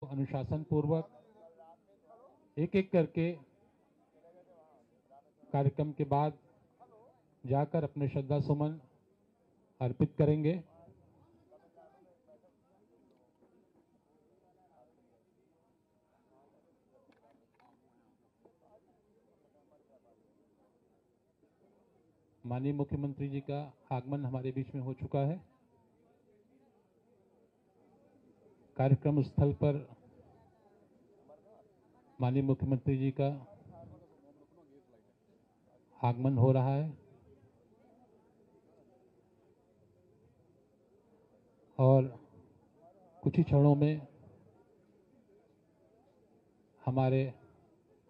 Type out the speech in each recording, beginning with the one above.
अनुशासन पूर्वक एक एक करके कार्यक्रम के बाद जाकर अपने श्रद्धा सुमन अर्पित करेंगे। माननीय मुख्यमंत्री जी का आगमन हमारे बीच में हो चुका है। कार्यक्रम स्थल पर माननीय मुख्यमंत्री जी का आगमन हो रहा है और कुछ ही क्षणों में हमारे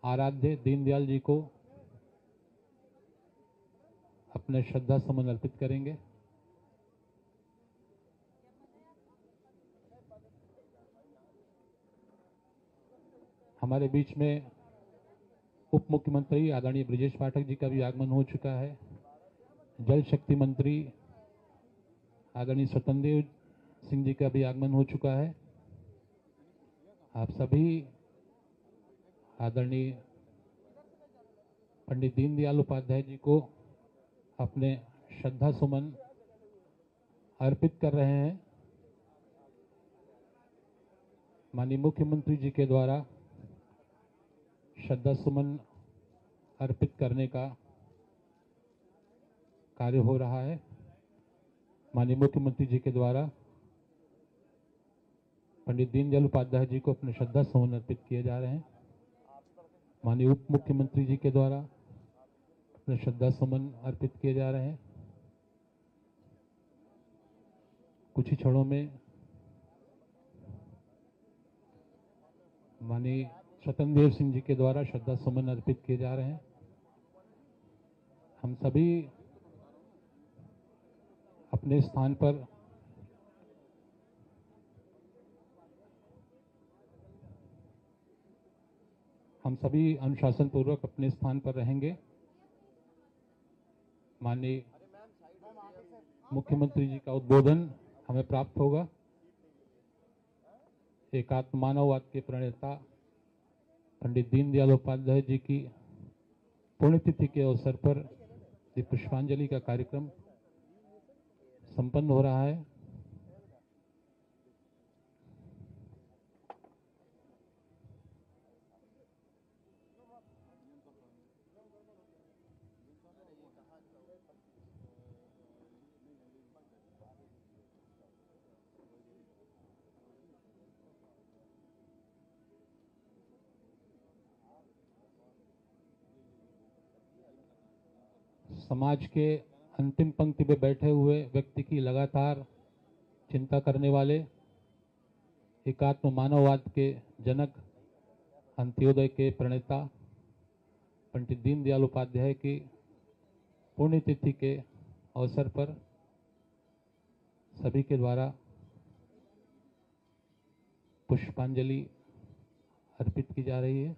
आराध्य दीनदयाल जी को अपने श्रद्धा सुमन अर्पित करेंगे। हमारे बीच में उप मुख्यमंत्री आदरणीय ब्रिजेश पाठक जी का भी आगमन हो चुका है। जल शक्ति मंत्री आदरणीय स्वतंत्र सिंह जी का भी आगमन हो चुका है। आप सभी आदरणीय पंडित दीनदयाल उपाध्याय जी को अपने श्रद्धा सुमन अर्पित कर रहे हैं। माननीय मुख्यमंत्री जी के द्वारा श्रद्धा सुमन अर्पित करने का कार्य हो रहा है। माननीय मुख्यमंत्री जी के द्वारा पंडित दीनदयाल उपाध्याय जी को अपने श्रद्धा सुमन अर्पित किए जा रहे हैं। माननीय उप मुख्यमंत्री जी के द्वारा अपने श्रद्धा सुमन अर्पित किए जा रहे हैं। कुछ ही क्षणों में माननीय स्वतंत्र सिंह जी के द्वारा श्रद्धा सुमन अर्पित किए जा रहे हैं। हम सभी अपने स्थान पर अनुशासन पूर्वक अपने स्थान पर रहेंगे। माननीय मुख्यमंत्री जी का उद्बोधन हमें प्राप्त होगा। एकात्म मानववाद के प्रणेता पंडित दीनदयाल उपाध्याय जी की पुण्यतिथि के अवसर पर पुष्पांजलि का कार्यक्रम संपन्न हो रहा है। समाज के अंतिम पंक्ति में बैठे हुए व्यक्ति की लगातार चिंता करने वाले एकात्म मानववाद के जनक अंत्योदय के प्रणेता पंडित दीनदयाल उपाध्याय की पुण्यतिथि के अवसर पर सभी के द्वारा पुष्पांजलि अर्पित की जा रही है।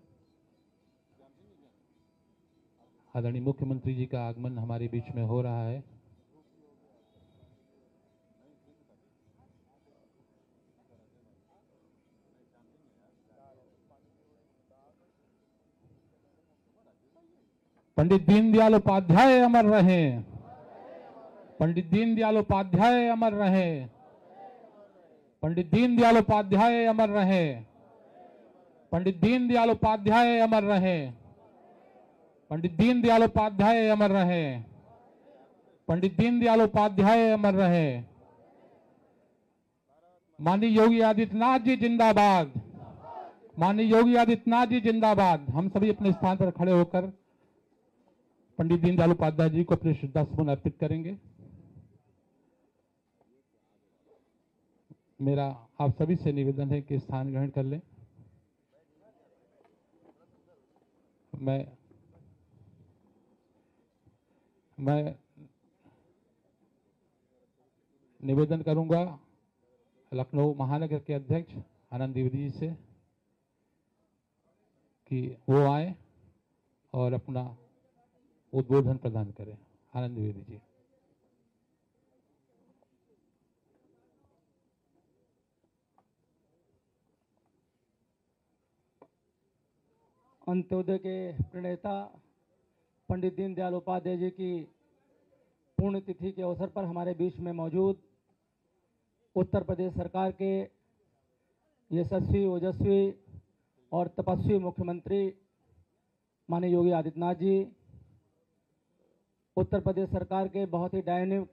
आदरणीय मुख्यमंत्री जी का आगमन हमारे बीच में हो रहा है। पंडित दीनदयाल उपाध्याय अमर रहे। पंडित दीनदयाल उपाध्याय अमर रहे। पंडित दीनदयाल उपाध्याय अमर रहे। पंडित दीनदयाल उपाध्याय अमर रहे। पंडित दीनदयाल उपाध्याय अमर रहे। पंडित दीनदयाल उपाध्याय अमर रहे। माननीय योगी आदित्यनाथ जी जिंदाबाद। माननीय योगी आदित्यनाथ जी जिंदाबाद। हम सभी अपने स्थान पर खड़े होकर पंडित दीनदयाल उपाध्याय जी को अपने श्रद्धा सुमन अर्पित करेंगे। मेरा आप सभी से निवेदन है कि स्थान ग्रहण कर लें। मैं निवेदन करूंगा लखनऊ महानगर के अध्यक्ष आनंद द्विवेदी जी से कि वो आए और अपना उद्बोधन प्रदान करें। आनंद द्विवेदी जी। अंत्योदय के प्रणेता पंडित दीनदयाल उपाध्याय जी की पुण्यतिथि के अवसर पर हमारे बीच में मौजूद उत्तर प्रदेश सरकार के यशस्वी, ओजस्वी और तपस्वी मुख्यमंत्री माननीय योगी आदित्यनाथ जी, उत्तर प्रदेश सरकार के बहुत ही डायनेमिक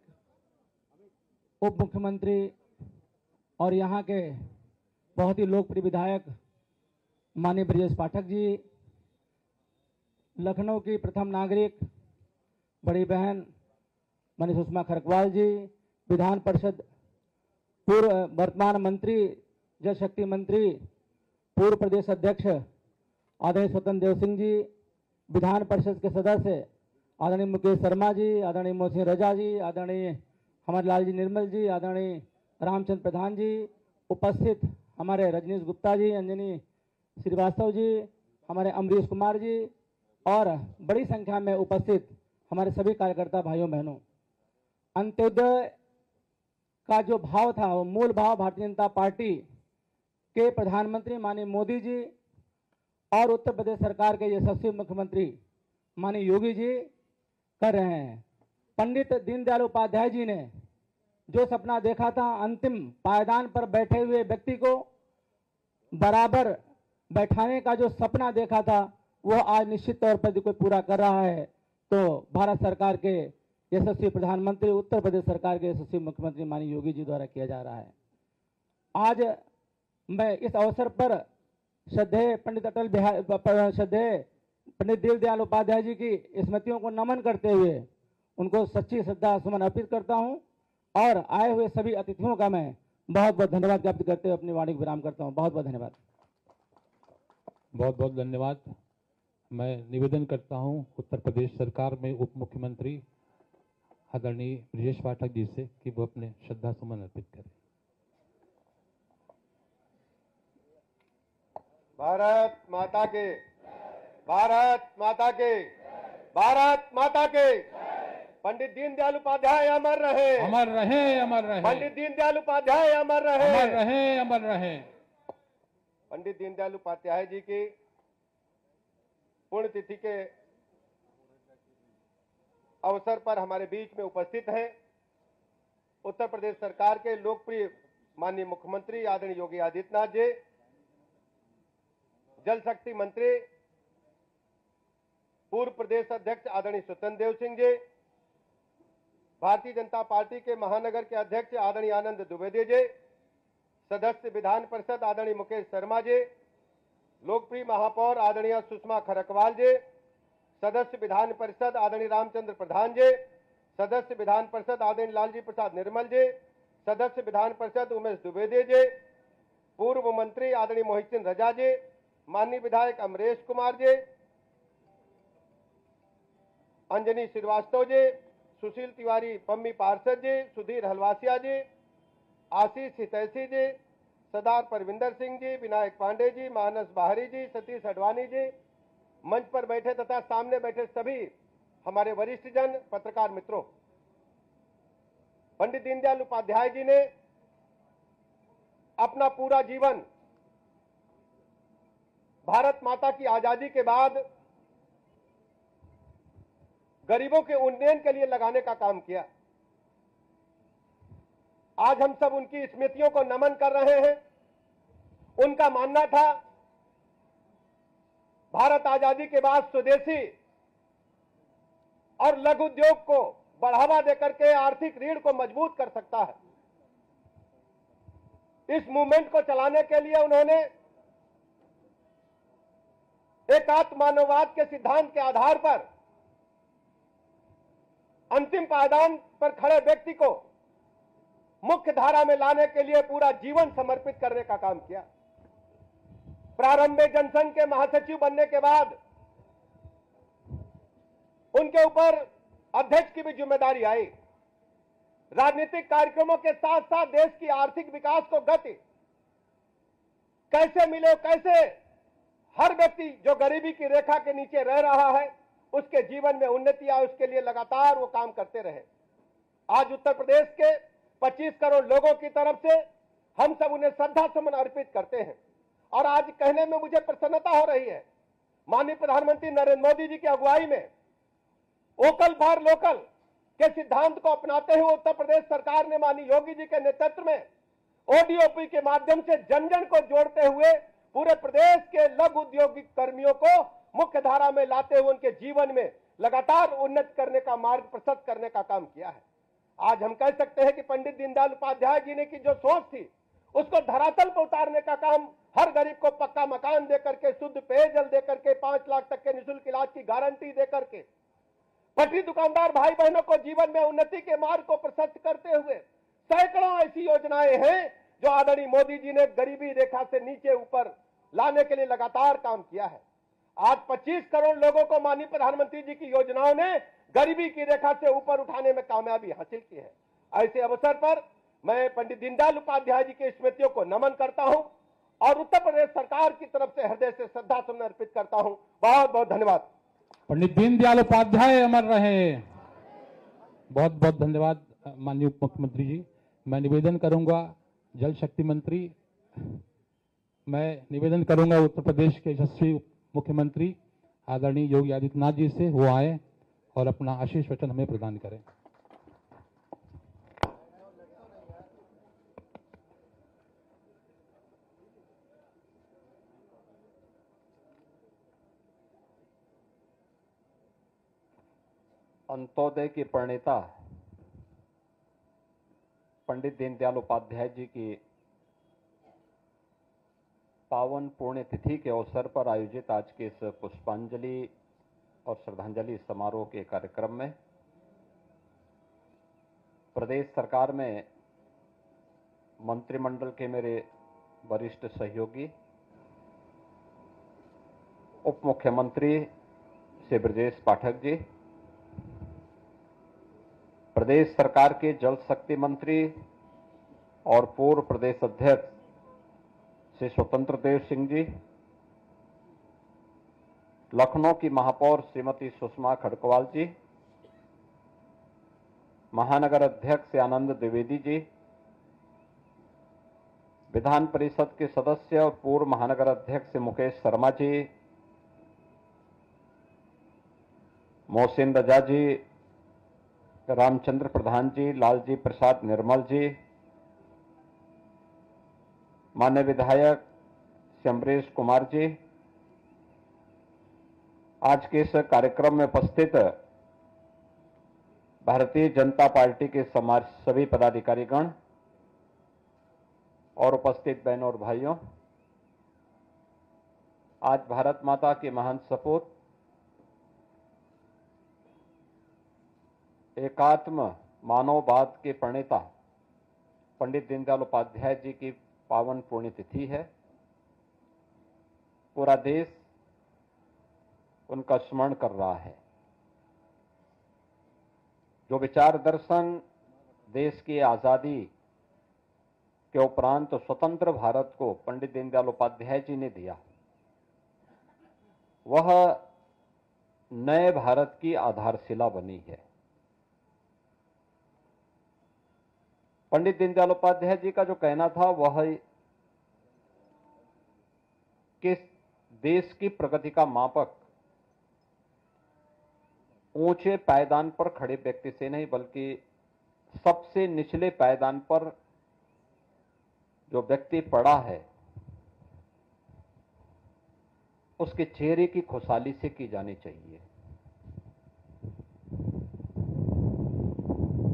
उप मुख्यमंत्री और यहाँ के बहुत ही लोकप्रिय विधायक माननीय ब्रजेश पाठक जी, लखनऊ की प्रथम नागरिक बड़ी बहन माननीय सुषमा खरकवाल जी, विधान परिषद पूर्व वर्तमान मंत्री, जल शक्ति मंत्री, पूर्व प्रदेश अध्यक्ष आदरणीय स्वतंत्र देव सिंह जी, विधान परिषद के सदस्य आदरणीय मुकेश शर्मा जी, आदरणीय मोहसिन रजा जी, आदरणीय हमारे लाल जी निर्मल जी, आदरणीय रामचंद्र प्रधान जी, उपस्थित हमारे रजनीश गुप्ता जी, अंजनी श्रीवास्तव जी, हमारे अमरीश कुमार जी और बड़ी संख्या में उपस्थित हमारे सभी कार्यकर्ता भाइयों बहनों, अंत्योदय का जो भाव था वो मूल भाव भारतीय जनता पार्टी के प्रधानमंत्री माननीय मोदी जी और उत्तर प्रदेश सरकार के यशस्वी मुख्यमंत्री माननीय योगी जी कर रहे हैं। पंडित दीनदयाल उपाध्याय जी ने जो सपना देखा था, अंतिम पायदान पर बैठे हुए व्यक्ति को बराबर बैठाने का जो सपना देखा था, वो आज निश्चित तौर पर कोई पूरा कर रहा है। तो भारत सरकार के यशस्वी प्रधानमंत्री, उत्तर प्रदेश सरकार के यशस्वी मुख्यमंत्री माननीय योगी जी द्वारा किया जा रहा है। आज मैं इस अवसर पर श्रद्धेय पंडित दीनदयाल उपाध्याय जी की स्मृतियों को नमन करते हुए उनको सच्ची श्रद्धा सुमन अर्पित करता हूं और आए हुए सभी अतिथियों का मैं बहुत बहुत धन्यवाद ज्ञापित करते हुए अपनी वाणी को विराम करता हूं। बहुत बहुत धन्यवाद। बहुत बहुत धन्यवाद। मैं निवेदन करता हूं उत्तर प्रदेश सरकार में उप मुख्यमंत्री आदरणीय ब्रजेश पाठक जी से कि वो अपने श्रद्धा सुमन अर्पित करें। भारत माता के, भारत माता के, भारत माता के। पंडित दीनदयाल उपाध्याय अमर रहे, अमर रहे, अमर रहे। पंडित दीनदयाल उपाध्याय अमर रहे, अमर रहे, अमर रहे। पंडित दीनदयाल उपाध्याय जी की पुण्यतिथि के अवसर पर हमारे बीच में उपस्थित हैं उत्तर प्रदेश सरकार के लोकप्रिय माननीय मुख्यमंत्री आदरणीय योगी आदित्यनाथ जी, जल शक्ति मंत्री पूर्व प्रदेश अध्यक्ष आदरणीय स्वतंत्र देव सिंह जी, भारतीय जनता पार्टी के महानगर के अध्यक्ष आदरणीय आनंद द्विवेदी जी, सदस्य विधान परिषद आदरणीय मुकेश शर्मा जी, लोकप्रिय महापौर आदरणीय सुषमा खरकवाल जी, सदस्य विधान परिषद आदरणीय रामचंद्र प्रधान जी, सदस्य विधान परिषद आदरणीय लालजी प्रसाद निर्मल जी, सदस्य विधान परिषद उमेश द्विवेदी जी, पूर्व मंत्री आदरणीय मोहसिन रजा जी, माननीय विधायक अमरीश कुमार जी, अंजनी श्रीवास्तव जी, सुशील तिवारी पम्मी पार्षद जी, सुधीर हलवासिया जी, आशीष हितैषी जी, सरदार परविंदर सिंह जी, विनायक पांडे जी, मानस बाहरी जी, सतीश अडवाणी जी, मंच पर बैठे तथा सामने बैठे सभी हमारे वरिष्ठ जन, पत्रकार मित्रों, पंडित दीनदयाल उपाध्याय जी ने अपना पूरा जीवन भारत माता की आजादी के बाद गरीबों के उन्नयन के लिए लगाने का काम किया। आज हम सब उनकी स्मृतियों को नमन कर रहे हैं। उनका मानना था भारत आजादी के बाद स्वदेशी और लघु उद्योग को बढ़ावा देकर के आर्थिक रीढ़ को मजबूत कर सकता है। इस मूवमेंट को चलाने के लिए उन्होंने एकात्म मानववाद के सिद्धांत के आधार पर अंतिम पायदान पर खड़े व्यक्ति को मुख्य धारा में लाने के लिए पूरा जीवन समर्पित करने का काम किया। प्रारंभ में जनसंघ के महासचिव बनने के बाद उनके ऊपर अध्यक्ष की भी जिम्मेदारी आई। राजनीतिक कार्यक्रमों के साथ साथ देश की आर्थिक विकास को गति कैसे मिले, कैसे हर व्यक्ति जो गरीबी की रेखा के नीचे रह रहा है उसके जीवन में उन्नति आए, उसके लिए लगातार वो काम करते रहे। आज उत्तर प्रदेश के 25 करोड़ लोगों की तरफ से हम सब उन्हें श्रद्धा सुमन अर्पित करते हैं। और आज कहने में मुझे प्रसन्नता हो रही है माननीय प्रधानमंत्री नरेंद्र मोदी जी की अगुवाई में वोकल फॉर लोकल के सिद्धांत को अपनाते हुए उत्तर प्रदेश सरकार ने माननीय योगी जी के नेतृत्व में ओडीओपी के माध्यम से जन जन को जोड़ते हुए पूरे प्रदेश के लघु औद्योगिक कर्मियों को मुख्य धारा में लाते हुए उनके जीवन में लगातार उन्नत करने का मार्ग प्रशस्त करने का काम किया है। आज हम कह सकते हैं कि पंडित दीनदयाल उपाध्याय जी ने की जो सोच थी उसको धरातल पर उतारने का काम, हर गरीब को पक्का मकान देकर के, शुद्ध पेयजल देकर के, 5 लाख तक के निःशुल्क इलाज की गारंटी देकर के, पटरी दुकानदार भाई बहनों को जीवन में उन्नति के मार्ग को प्रशस्त करते हुए सैकड़ों ऐसी योजनाएं हैं जो आदरणीय मोदी जी ने गरीबी रेखा से नीचे ऊपर लाने के लिए लगातार काम किया है। आज 25 करोड़ लोगों को माननीय प्रधानमंत्री जी की योजनाओं ने गरीबी की रेखा से ऊपर उठाने में कामयाबी हासिल की है। ऐसे अवसर पर मैं पंडित दीनदयाल उपाध्याय जी की स्मृतियों को नमन करता हूं और उत्तर प्रदेश सरकार की तरफ से हृदय से श्रद्धा सुमन अर्पित करता हूं। बहुत बहुत धन्यवाद। पंडित दीनदयाल उपाध्याय अमर रहे। बहुत बहुत धन्यवाद माननीय उप मुख्यमंत्री जी। मैं निवेदन करूंगा जल शक्ति मंत्री, मैं निवेदन करूंगा उत्तर प्रदेश के यशस्वी मुख्यमंत्री आदरणीय योगी आदित्यनाथ जी से वो आए और अपना आशीष वचन हमें प्रदान करें। अंत्योदय के प्रणेता पंडित दीनदयाल उपाध्याय जी की पावन पुण्य तिथि के अवसर पर आयोजित आज के इस पुष्पांजलि और श्रद्धांजलि समारोह के कार्यक्रम में प्रदेश सरकार में मंत्रिमंडल के मेरे वरिष्ठ सहयोगी उप मुख्यमंत्री श्री ब्रजेश पाठक जी, प्रदेश सरकार के जल शक्ति मंत्री और पूर्व प्रदेश अध्यक्ष श्री स्वतंत्र देव सिंह जी, लखनऊ की महापौर श्रीमती सुषमा खड़कवाल जी, महानगर अध्यक्ष श्री आनंद द्विवेदी जी, विधान परिषद के सदस्य और पूर्व महानगर अध्यक्ष श्री मुकेश शर्मा जी, मोहसिन रजा जी, रामचंद्र प्रधान जी, लालजी प्रसाद निर्मल जी, माननीय विधायक श्री अमरीश कुमार जी, आज के इस कार्यक्रम में उपस्थित भारतीय जनता पार्टी के सभी पदाधिकारीगण और उपस्थित बहनों और भाइयों, आज भारत माता के महान सपूत एकात्म मानववाद के प्रणेता पंडित दीनदयाल उपाध्याय जी की पावन पुण्यतिथि है। पूरा देश उनका स्मरण कर रहा है। जो विचार दर्शन देश की आजादी के उपरांत स्वतंत्र भारत को पंडित दीनदयाल उपाध्याय जी ने दिया, वह नए भारत की आधारशिला बनी है। पंडित दीनदयाल उपाध्याय जी का जो कहना था वह कि देश की प्रगति का मापक ऊंचे पायदान पर खड़े व्यक्ति से नहीं बल्कि सबसे निचले पायदान पर जो व्यक्ति पड़ा है उसके चेहरे की खुशहाली से की जानी चाहिए।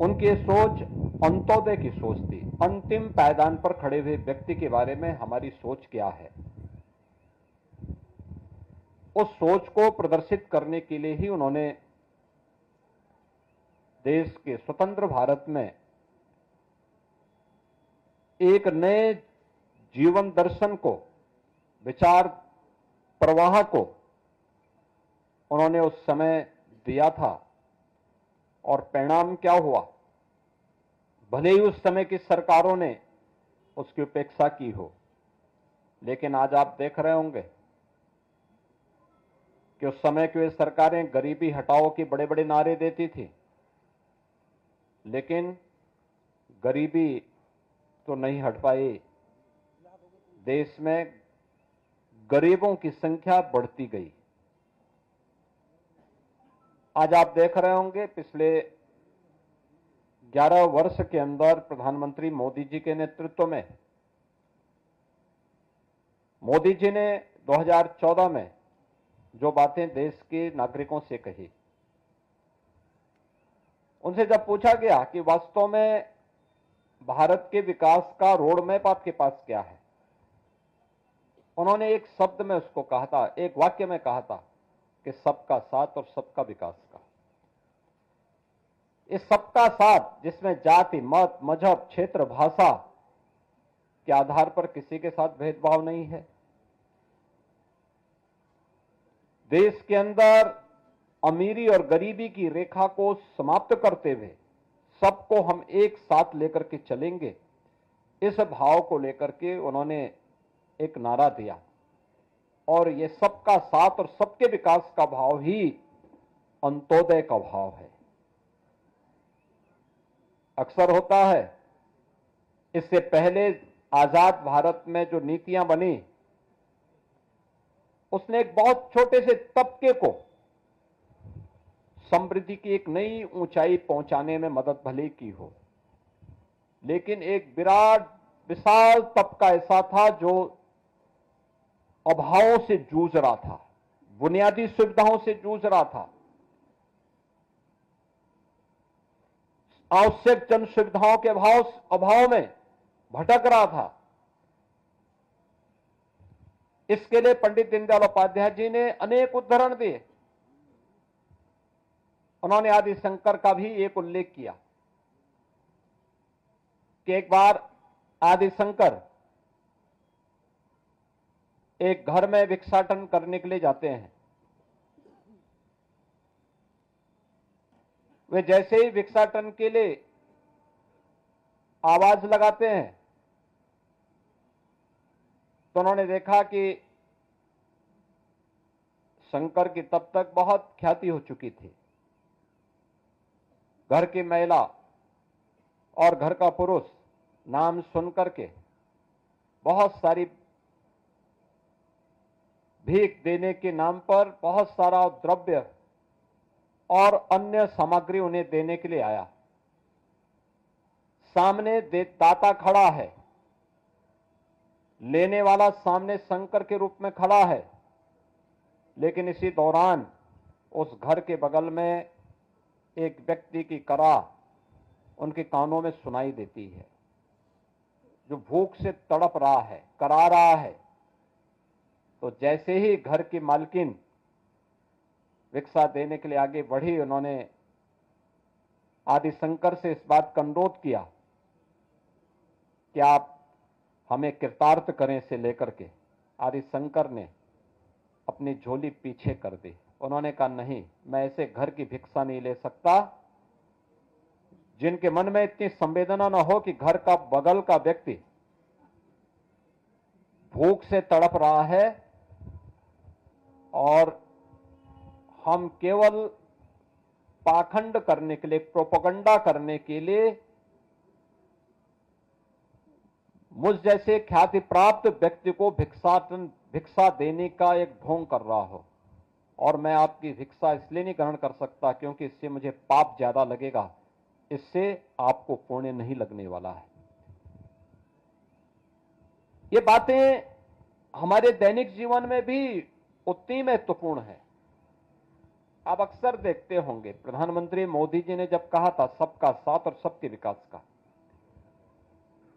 उनकी सोच अंत्योदय की सोच थी। अंतिम पायदान पर खड़े हुए व्यक्ति के बारे में हमारी सोच क्या है, उस सोच को प्रदर्शित करने के लिए ही उन्होंने देश के स्वतंत्र भारत में एक नए जीवन दर्शन को, विचार प्रवाह को उन्होंने उस समय दिया था। और परिणाम क्या हुआ, भले ही उस समय की सरकारों ने उसकी उपेक्षा की हो, लेकिन आज आप देख रहे होंगे कि उस समय की वे सरकारें गरीबी हटाओ के बड़े बड़े नारे देती थी, लेकिन गरीबी तो नहीं हट पाई। देश में गरीबों की संख्या बढ़ती गई। आज आप देख रहे होंगे पिछले 11 वर्ष के अंदर प्रधानमंत्री मोदी जी के नेतृत्व में मोदी जी ने 2014 में जो बातें देश के नागरिकों से कही, उनसे जब पूछा गया कि वास्तव में भारत के विकास का रोड मैप आपके पास क्या है, उन्होंने एक शब्द में उसको कहा था, एक वाक्य में कहा था कि सबका साथ और सबका विकास का। इस सबका साथ जिसमें जाति, मत, मजहब, क्षेत्र, भाषा के आधार पर किसी के साथ भेदभाव नहीं है। देश के अंदर अमीरी और गरीबी की रेखा को समाप्त करते हुए सबको हम एक साथ लेकर के चलेंगे, इस भाव को लेकर के उन्होंने एक नारा दिया। और ये सबका साथ और सबके विकास का भाव ही अंत्योदय का भाव है। अक्सर होता है, इससे पहले आजाद भारत में जो नीतियां बनी, उसने एक बहुत छोटे से तबके को समृद्धि की एक नई ऊंचाई पहुंचाने में मदद भले की हो, लेकिन एक विराट विशाल तबका ऐसा था जो अभावों से जूझ रहा था, बुनियादी सुविधाओं से जूझ रहा था, आवश्यक जन सुविधाओं के अभाव में भटक रहा था। इसके लिए पंडित दीनदयाल उपाध्याय जी ने अनेक उदाहरण दिए। उन्होंने आदि शंकर का भी एक उल्लेख किया कि एक बार आदि शंकर एक घर में भिक्षाटन करने के लिए जाते हैं। वे जैसे ही भिक्षाटन के लिए आवाज लगाते हैं तो उन्होंने देखा कि शंकर की तब तक बहुत ख्याति हो चुकी थी। घर की महिला और घर का पुरुष नाम सुनकर के बहुत सारी भीख देने के नाम पर बहुत सारा द्रव्य और अन्य सामग्री उन्हें देने के लिए आया। सामने दाता खड़ा है, लेने वाला सामने शंकर के रूप में खड़ा है, लेकिन इसी दौरान उस घर के बगल में एक व्यक्ति की करा उनके कानों में सुनाई देती है, जो भूख से तड़प रहा है, करा रहा है। तो जैसे ही घर की मालकिन भिक्षा देने के लिए आगे बढ़ी, उन्होंने आदि शंकर से इस बात का अनुरोध किया कि आप हमें कृतार्थ करें से लेकर के। आदि शंकर ने अपनी झोली पीछे कर दी। उन्होंने कहा, नहीं, मैं ऐसे घर की भिक्षा नहीं ले सकता जिनके मन में इतनी संवेदना न हो कि घर का बगल का व्यक्ति भूख से तड़प रहा है और हम केवल पाखंड करने के लिए, प्रोपेगेंडा करने के लिए मुझ जैसे ख्याति प्राप्त व्यक्ति को भिक्षा देने का एक ढोंग कर रहा हो, और मैं आपकी भिक्षा इसलिए नहीं ग्रहण कर सकता क्योंकि इससे मुझे पाप ज्यादा लगेगा, इससे आपको पुण्य नहीं लगने वाला है। ये बातें हमारे दैनिक जीवन में भी उतनी महत्वपूर्ण है। आप अक्सर देखते होंगे प्रधानमंत्री मोदी जी ने जब कहा था सबका साथ और सबके विकास का,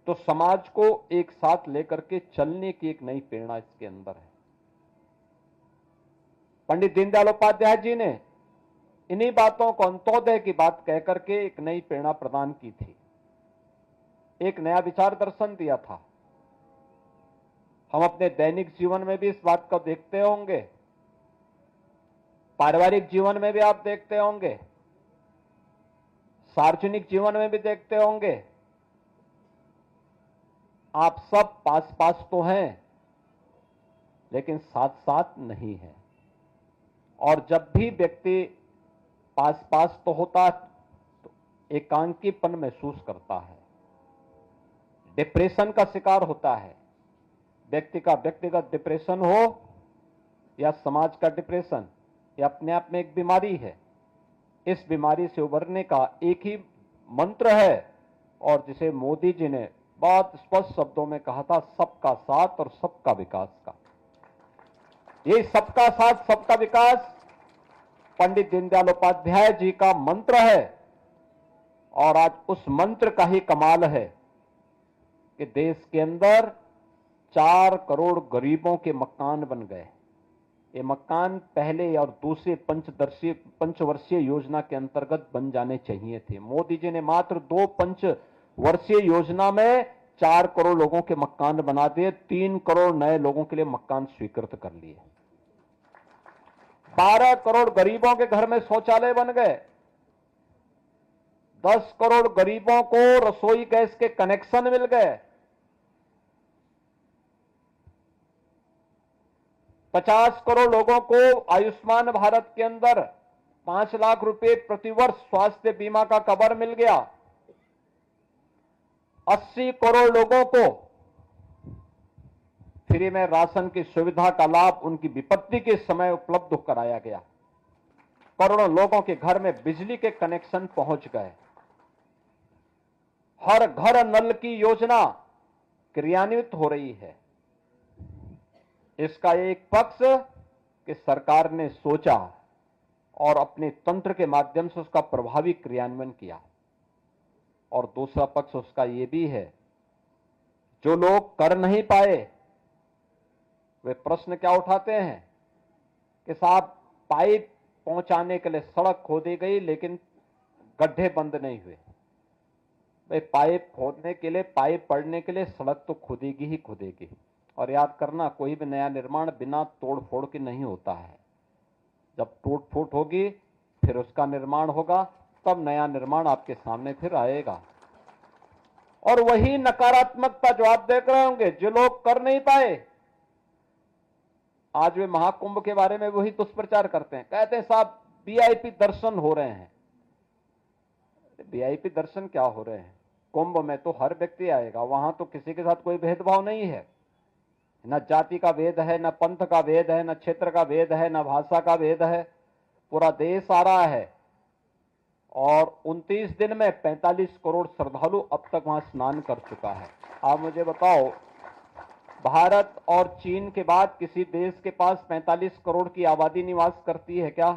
तो समाज को एक साथ लेकर के चलने की एक नई प्रेरणा इसके अंदर है। पंडित दीनदयाल उपाध्याय जी ने इन्हीं बातों को, अंत्योदय की बात कहकर के एक नई प्रेरणा प्रदान की थी, एक नया विचार दर्शन दिया था। हम अपने दैनिक जीवन में भी इस बात को देखते होंगे, पारिवारिक जीवन में भी आप देखते होंगे, सार्वजनिक जीवन में भी देखते होंगे। आप सब पास पास तो हैं, लेकिन साथ साथ नहीं है। और जब भी व्यक्ति पास पास तो होता तो एकांकीपन महसूस करता है, डिप्रेशन का शिकार होता है। व्यक्ति का व्यक्तिगत डिप्रेशन हो या समाज का डिप्रेशन, यह अपने आप में एक बीमारी है। इस बीमारी से उबरने का एक ही मंत्र है और जिसे मोदी जी ने बहुत स्पष्ट शब्दों में कहा था, सबका साथ और सबका विकास का। ये सबका साथ सबका विकास पंडित दीनदयाल उपाध्याय जी का मंत्र है और आज उस मंत्र का ही कमाल है कि देश के अंदर 4 करोड़ गरीबों के मकान बन गए। ये मकान पहले और दूसरे पंचवर्षीय योजना के अंतर्गत बन जाने चाहिए थे। मोदी जी ने मात्र 2 पंचवर्षीय योजना में 4 करोड़ लोगों के मकान बना दिए, 3 करोड़ नए लोगों के लिए मकान स्वीकृत कर लिए। 12 करोड़ गरीबों के घर में शौचालय बन गए। 10 करोड़ गरीबों को रसोई गैस के कनेक्शन मिल गए। 50 करोड़ लोगों को आयुष्मान भारत के अंदर 5 लाख रुपए प्रतिवर्ष स्वास्थ्य बीमा का कवर मिल गया। 80 करोड़ लोगों को फ्री में राशन की सुविधा का लाभ उनकी विपत्ति के समय उपलब्ध कराया गया। करोड़ों लोगों के घर में बिजली के कनेक्शन पहुंच गए। हर घर नल की योजना क्रियान्वित हो रही है। इसका एक पक्ष कि सरकार ने सोचा और अपने तंत्र के माध्यम से उसका प्रभावी क्रियान्वयन किया, और दूसरा पक्ष उसका यह भी है, जो लोग कर नहीं पाए वे प्रश्न क्या उठाते हैं कि साहब पाइप पहुंचाने के लिए सड़क खोदी गई लेकिन गड्ढे बंद नहीं हुए। भाई पाइप खोदने के लिए, पाइप पड़ने के लिए सड़क तो खुदेगी ही खुदेगी। और याद करना, कोई भी नया निर्माण बिना तोड़ फोड़ के नहीं होता है। जब टूट फूट होगी फिर उसका निर्माण होगा, तब नया निर्माण आपके सामने फिर आएगा। और वही नकारात्मकता जो आप देख रहे होंगे, जो लोग कर नहीं पाए, आज वे महाकुंभ के बारे में वही दुष्प्रचार करते हैं। कहते हैं साहब वीआईपी दर्शन हो रहे हैं। वीआईपी दर्शन क्या हो रहे हैं? कुंभ में तो हर व्यक्ति आएगा, वहां तो किसी के साथ कोई भेदभाव नहीं है। न जाति का भेद है, न पंथ का भेद है, न क्षेत्र का भेद है, न भाषा का भेद है। पूरा देश आ रहा है और 29 दिन में 45 करोड़ श्रद्धालु अब तक वहां स्नान कर चुका है। आप मुझे बताओ, भारत और चीन के बाद किसी देश के पास 45 करोड़ की आबादी निवास करती है क्या?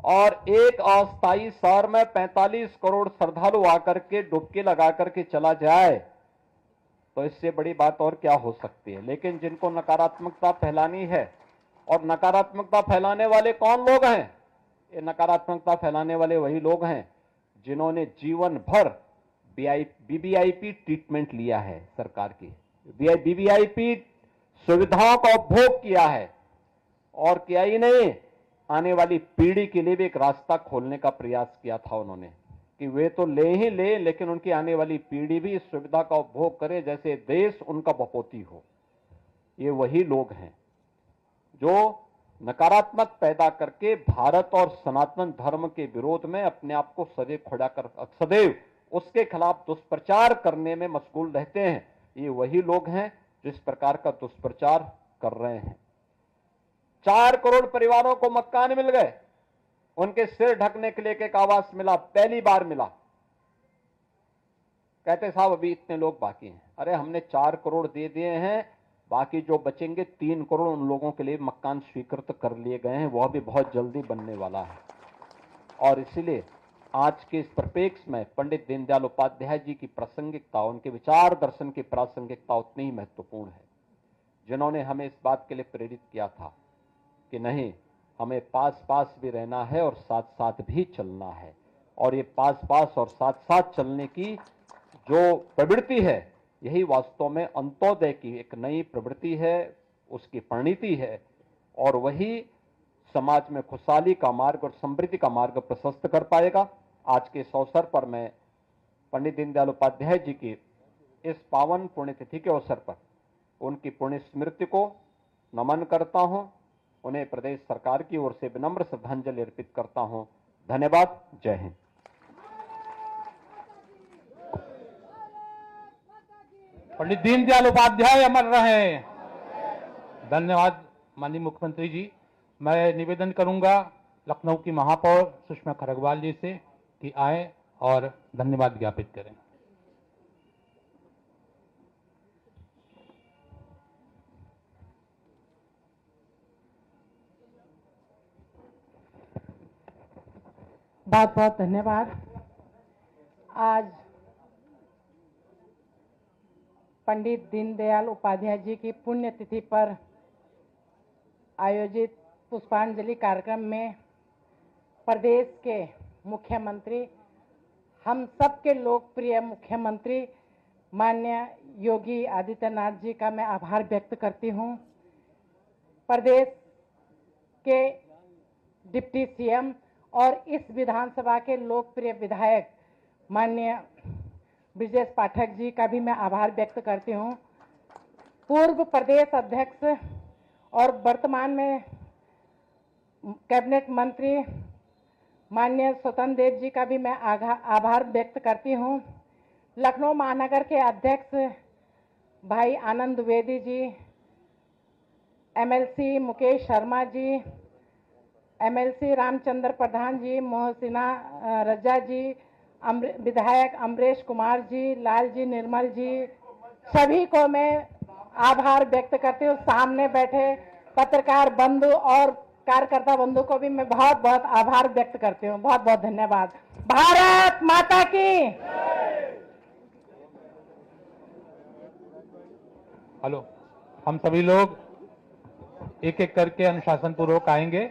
और एक अस्थायी शहर में 45 करोड़ श्रद्धालु आकर के डुबकी लगा करके चला जाए तो इससे बड़ी बात और क्या हो सकती है। लेकिन जिनको नकारात्मकता फैलानी है, और नकारात्मकता फैलाने वाले कौन लोग हैं? ये नकारात्मकता फैलाने वाले वही लोग हैं जिन्होंने जीवन भर बीबीआईपी ट्रीटमेंट लिया है, सरकार की बीबीआईपी सुविधाओं का उपभोग किया है, और किया ही नहीं, आने वाली पीढ़ी के लिए भी एक रास्ता खोलने का प्रयास किया था उन्होंने कि वे तो ले ही ले, लेकिन उनकी आने वाली पीढ़ी भी इस सुविधा का उपभोग करे जैसे देश उनका बपोती हो। ये वही लोग हैं जो नकारात्मक पैदा करके भारत और सनातन धर्म के विरोध में अपने आप को सदैव उसके खिलाफ दुष्प्रचार करने में मशगूल रहते हैं। ये वही लोग हैं जिस प्रकार का दुष्प्रचार कर रहे हैं। 4 करोड़ परिवारों को मकान मिल गए, उनके सिर ढकने के लिए एक आवास मिला, पहली बार मिला। कहते साहब अभी इतने लोग बाकी हैं। अरे हमने 4 करोड़ दे दिए हैं, बाकी जो बचेंगे 3 करोड़ उन लोगों के लिए मकान स्वीकृत कर लिए गए हैं, वह भी बहुत जल्दी बनने वाला है। और इसीलिए आज के इस परिप्रेक्ष्य में पंडित दीनदयाल उपाध्याय जी की प्रासंगिकता, उनके विचार दर्शन की प्रासंगिकता उतनी ही महत्वपूर्ण है, जिन्होंने हमें इस बात के लिए प्रेरित किया था कि नहीं, हमें पास पास भी रहना है और साथ साथ भी चलना है। और ये पास पास और साथ साथ चलने की जो प्रवृत्ति है, यही वास्तव में अंत्योदय की एक नई प्रवृत्ति है, उसकी परिणति है, और वही समाज में खुशहाली का मार्ग और समृद्धि का मार्ग प्रशस्त कर पाएगा। आज के इस अवसर पर मैं पंडित दीनदयाल उपाध्याय जी की इस पावन पुण्यतिथि के अवसर पर उनकी पुण्य स्मृति को नमन करता हूं। उन्हें प्रदेश सरकार की ओर से विनम्र श्रद्धांजलि अर्पित करता हूं। धन्यवाद। जय हिंद। पंडित दीनदयाल उपाध्याय अमर रहे। धन्यवाद माननीय मुख्यमंत्री जी। मैं निवेदन करूंगा लखनऊ की महापौर सुषमा खरगवाल जी से कि आए और धन्यवाद ज्ञापित करें। बहुत बहुत धन्यवाद। आज पंडित दीनदयाल उपाध्याय जी की पुण्यतिथि पर आयोजित पुष्पांजलि कार्यक्रम में प्रदेश के मुख्यमंत्री, हम सबके लोकप्रिय मुख्यमंत्री माननीय योगी आदित्यनाथ जी का मैं आभार व्यक्त करती हूं। प्रदेश के डिप्टी सीएम और इस विधानसभा के लोकप्रिय विधायक माननीय ब्रिजेश पाठक जी का भी मैं आभार व्यक्त करती हूं। पूर्व प्रदेश अध्यक्ष और वर्तमान में कैबिनेट मंत्री माननीय स्वतंत्र देव जी का भी मैं आभार व्यक्त करती हूं। लखनऊ महानगर के अध्यक्ष भाई आनंद द्विवेदी जी, एमएलसी मुकेश शर्मा जी, एमएलसी रामचंद्र प्रधान जी, मोहसिना रजा जी, विधायक अमरेश कुमार जी, लाल जी निर्मल जी, सभी को मैं आभार व्यक्त करती हूँ। सामने बैठे पत्रकार बंधु और कार्यकर्ता बंधु को भी मैं बहुत बहुत आभार व्यक्त करती हूँ। बहुत बहुत धन्यवाद। भारत माता की। हेलो, हम सभी लोग एक एक करके अनुशासन पूर्वक आएंगे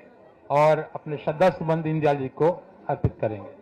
और अपने श्रद्धा सुमन दीनदयाल जी को अर्पित करेंगे।